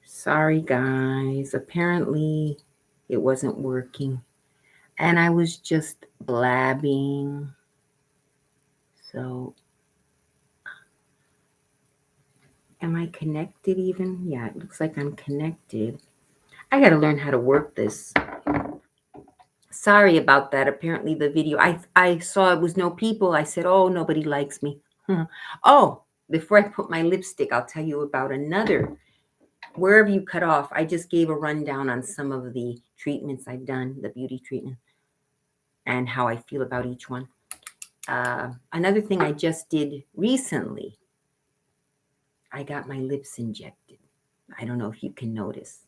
Sorry guys, apparently it wasn't working and I was just blabbing. So am I connected even? Yeah, it looks like I'm connected. I got to learn how to work this. Sorry about that. Apparently the video, I saw it was no people. I said, oh, nobody likes me. Oh, before I put my lipstick, I'll tell you about another. Wherever you cut off, I just gave a rundown on some of the treatments I've done, the beauty treatment, and how I feel about each one. Another thing I just did recently, I got my lips injected. I don't know if you can notice.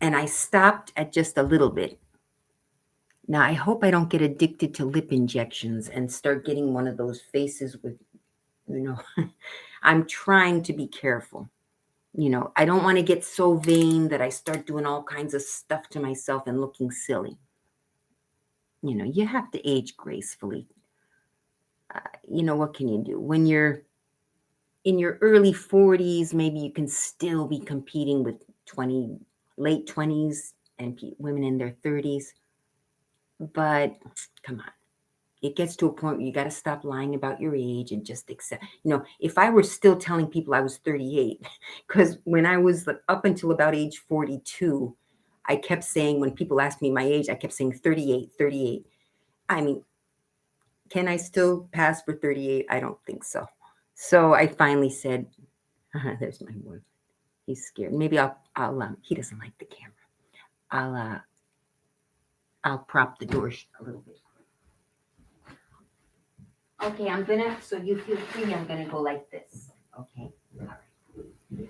And I stopped at just a little bit. Now, I hope I don't get addicted to lip injections and start getting one of those faces with, I'm trying to be careful. I don't want to get so vain that I start doing all kinds of stuff to myself and looking silly. You have to age gracefully. What can you do? When you're in your early 40s, maybe you can still be competing with late 20s and women in their 30s. But come on. It gets to a point where you got to stop lying about your age and just accept. If I were still telling people I was 38, because when I was up until about age 42, I kept saying, when people asked me my age, I kept saying 38, 38. I mean, can I still pass for 38? I don't think so. So I finally said, there's my boy. He's scared. Maybe he doesn't like the camera. I'll prop the door a little bit. Okay, so you feel free, I'm gonna go like this. Okay, all right.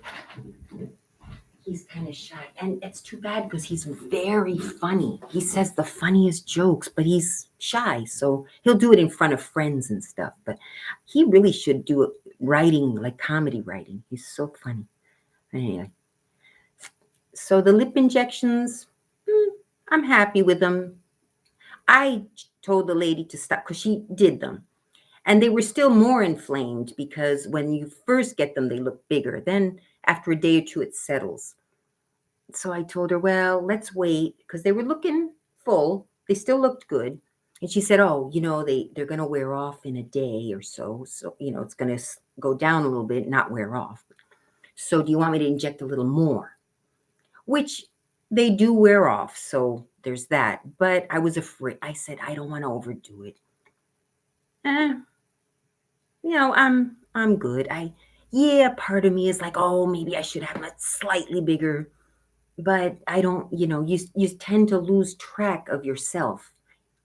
He's kind of shy, and it's too bad because he's very funny. He says the funniest jokes, but he's shy, so he'll do it in front of friends and stuff. But he really should do it writing, like comedy writing. He's so funny. Anyway, so the lip injections, I'm happy with them. I told the lady to stop because she did them. And they were still more inflamed because when you first get them, they look bigger. Then after a day or two, it settles. So I told her, well, let's wait because they were looking full. They still looked good. And she said, oh, they're going to wear off in a day or so. So, it's going to go down a little bit, not wear off. So do you want me to inject a little more? Which they do wear off. So there's that. But I was afraid. I said, I don't want to overdo it. I'm good. Part of me is like, oh, maybe I should have a slightly bigger, but I don't, you tend to lose track of yourself.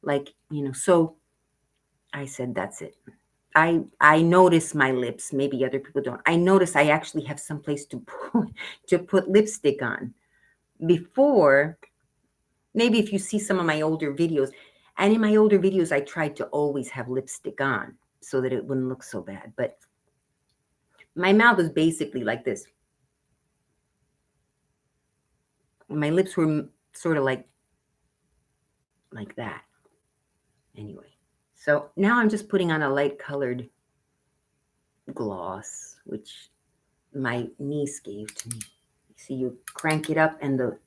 Like, so I said, that's it. I notice my lips. Maybe other people don't. I notice I actually have someplace to put lipstick on. Before, maybe if you see some of my older videos, and in my older videos, I tried to always have lipstick on so that it wouldn't look so bad. But my mouth is basically like this. My lips were sort of like that. Anyway, so now I'm just putting on a light colored gloss, which my niece gave to me. See, you crank it up and the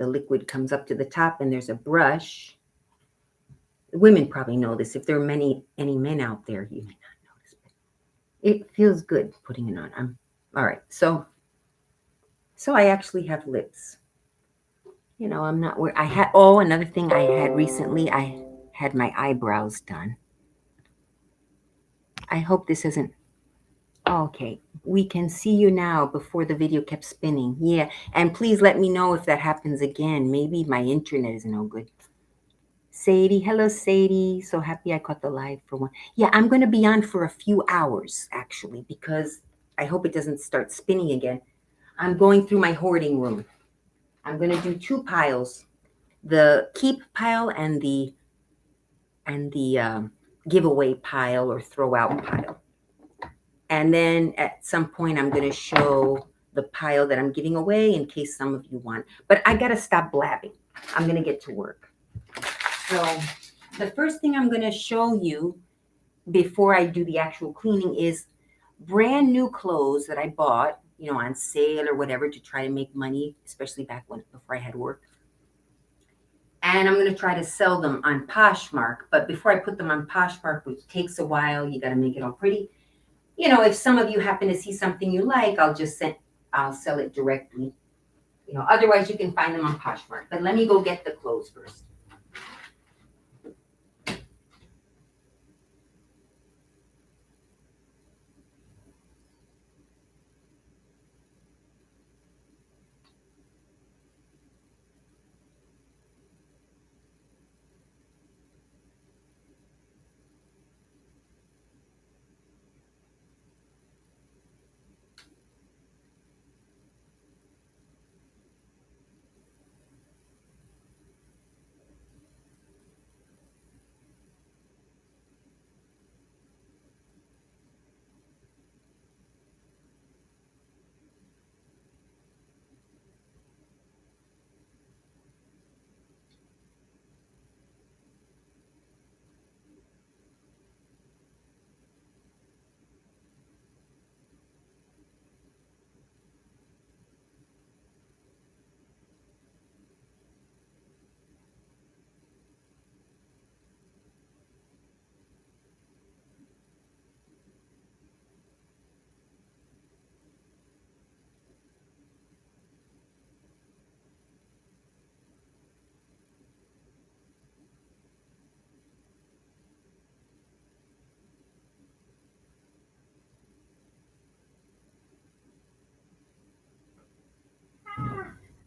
liquid comes up to the top and there's a brush. Women probably know this. If there are any men out there, you may not notice, but it feels good putting it on. All right. So I actually have lips. I'm not where I had. Oh, another thing I had recently, I had my eyebrows done. I hope this isn't. Okay, we can see you now. Before the video kept spinning. Yeah, and please let me know if that happens again. Maybe my internet is no good. Sadie, hello Sadie. So happy I caught the live for one. Yeah, I'm going to be on for a few hours actually because I hope it doesn't start spinning again. I'm going through my hoarding room. I'm going to do 2 piles, the keep pile and the giveaway pile or throw out pile. And then at some point, I'm going to show the pile that I'm giving away in case some of you want. But I got to stop blabbing. I'm going to get to work. So the first thing I'm going to show you before I do the actual cleaning is brand new clothes that I bought, on sale or whatever to try to make money, especially back before I had work. And I'm going to try to sell them on Poshmark. But before I put them on Poshmark, which takes a while, you got to make it all pretty. If some of you happen to see something you like, I'll sell it directly. Otherwise you can find them on Poshmark. But let me go get the clothes first.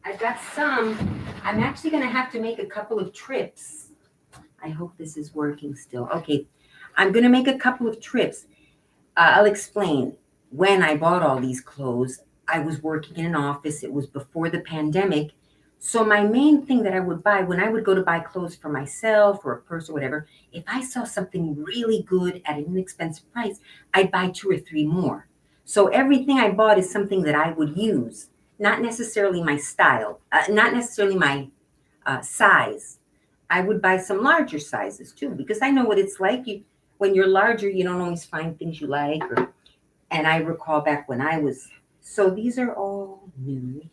I've got some. I'm actually going to have to make a couple of trips. I hope this is working still. Okay, I'm going to make a couple of trips. I'll explain. When I bought all these clothes, I was working in an office. It was before the pandemic. So my main thing that I would buy when I would go to buy clothes for myself or a purse or whatever, if I saw something really good at an inexpensive price, I'd buy 2 or 3 more. So everything I bought is something that I would use, not necessarily my style, not necessarily my size. I would buy some larger sizes too, because I know what it's like. When you're larger, you don't always find things you like. And I recall back when I was, so these are all new.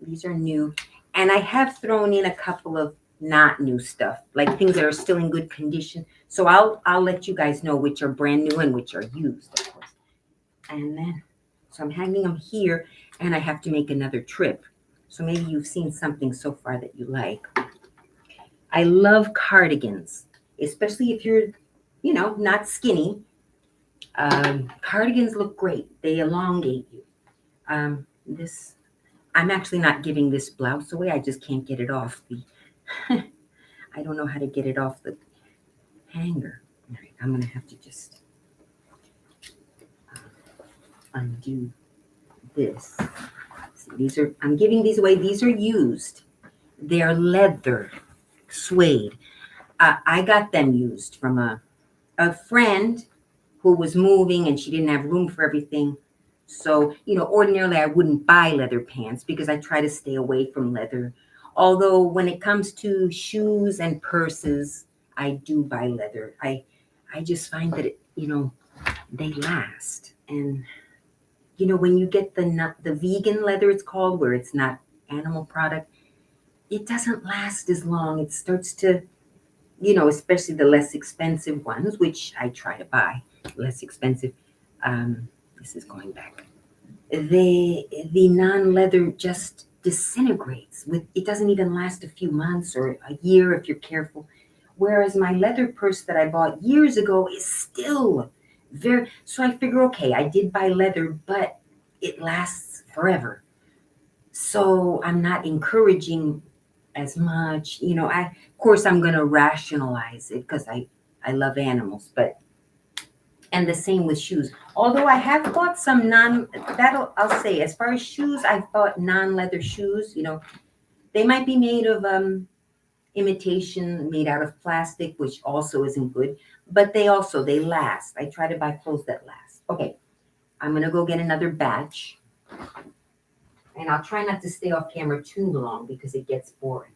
These are new. And I have thrown in a couple of not new stuff, like things that are still in good condition. So I'll let you guys know which are brand new and which are used, of course. And then, so I'm hanging them here, and I have to make another trip. So maybe you've seen something so far that you like. I love cardigans, especially if you're, not skinny. Cardigans look great. They elongate you. This, I'm actually not giving this blouse away. I just can't get it off I don't know how to get it off the hanger. All right, I'm gonna have to just undo this. See, I'm giving these away. These are used. They're leather, suede. I got them used from a friend who was moving and she didn't have room for everything. So, ordinarily I wouldn't buy leather pants because I try to stay away from leather. Although when it comes to shoes and purses, I do buy leather. I just find that they last. And when you get the vegan leather, it's called, where it's not animal product, it doesn't last as long. It starts to, especially the less expensive ones, which I try to buy less expensive. This is going back. The non-leather just disintegrates. It doesn't even last a few months or a year if you're careful. Whereas my leather purse that I bought years ago is still so I figure, okay, I did buy leather, but it lasts forever. So I'm not encouraging as much. Of course I'm going to rationalize it because I love animals, and the same with shoes. Although I have bought some I'll say, as far as shoes, I've bought non-leather shoes. They might be made of imitation, made out of plastic, which also isn't good, but they last. I try to buy clothes that last. Okay, I'm gonna go get another batch, and I'll try not to stay off camera too long because it gets boring.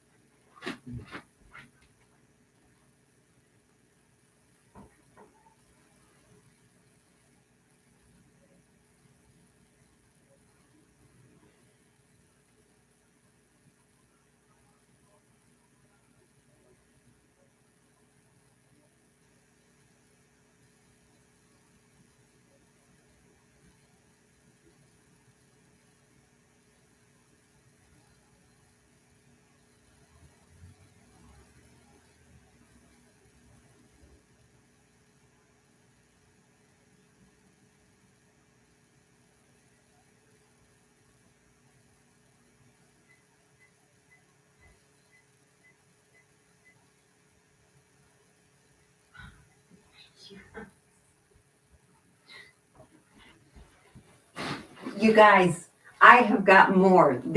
You guys, I have got more. I'm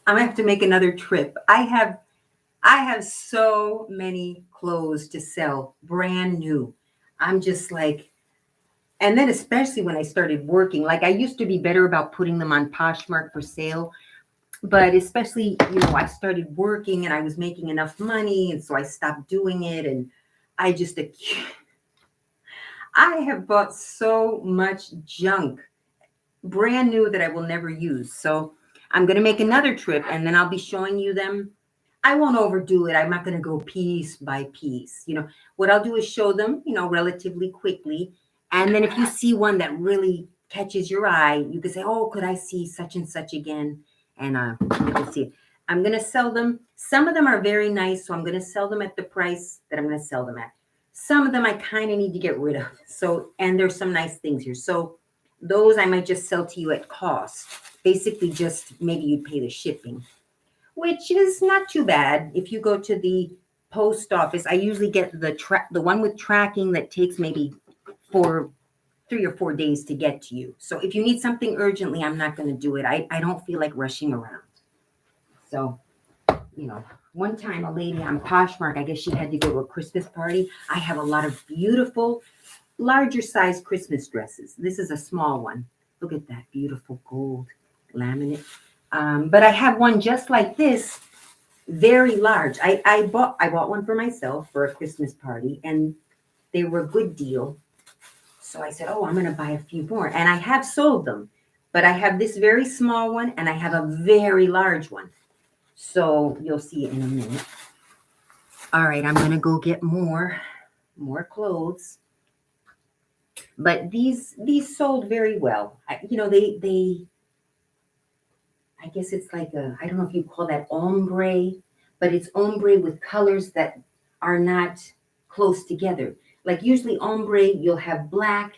gonna have to make another trip. I have so many clothes to sell, brand new. I'm just like, and then especially when I started working, like I used to be better about putting them on Poshmark for sale, but especially, I started working and I was making enough money, and so I stopped doing it, and I just, I have bought so much junk, brand new that I will never use. So I'm going to make another trip and then I'll be showing you them. I won't overdo it. I'm not going to go piece by piece. What I'll do is show them, relatively quickly. And then if you see one that really catches your eye, you can say, oh, could I see such and such again? And you can see it. I'm going to sell them. Some of them are very nice, so I'm going to sell them at the price that I'm going to sell them at. Some of them I kind of need to get rid of. So, and there's some nice things here. So those I might just sell to you at cost. Basically, just maybe you'd pay the shipping, which is not too bad. If you go to the post office, I usually get the one with tracking that takes maybe 3 or 4 days to get to you. So if you need something urgently, I'm not going to do it. I don't feel like rushing around. So, one time a lady on Poshmark, I guess she had to go to a Christmas party. I have a lot of beautiful, larger size Christmas dresses. This is a small one. Look at that beautiful gold laminate. But I have one just like this, very large. I bought one for myself for a Christmas party, and they were a good deal. So I said, oh, I'm going to buy a few more. And I have sold them. But I have this very small one, and I have a very large one. So you'll see it in a minute. All right, I'm going to go get more clothes. But these sold very well. They I guess it's like I don't know if you call that ombre, but it's ombre with colors that are not close together. Like usually ombre, you'll have black,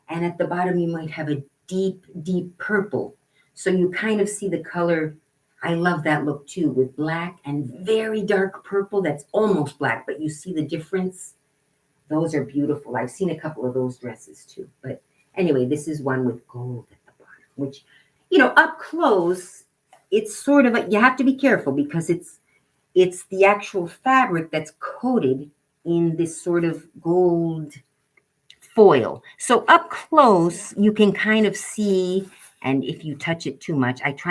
and at the bottom you might have a deep, deep purple. So you kind of see the color. I love that look too, with black and very dark purple that's almost black, but you see the difference. Those are beautiful. I've seen a couple of those dresses too. But anyway, this is one with gold at the bottom, which, up close, it's sort of you have to be careful because it's the actual fabric that's coated in this sort of gold foil. So up close, you can kind of see, and if you touch it too much, I try not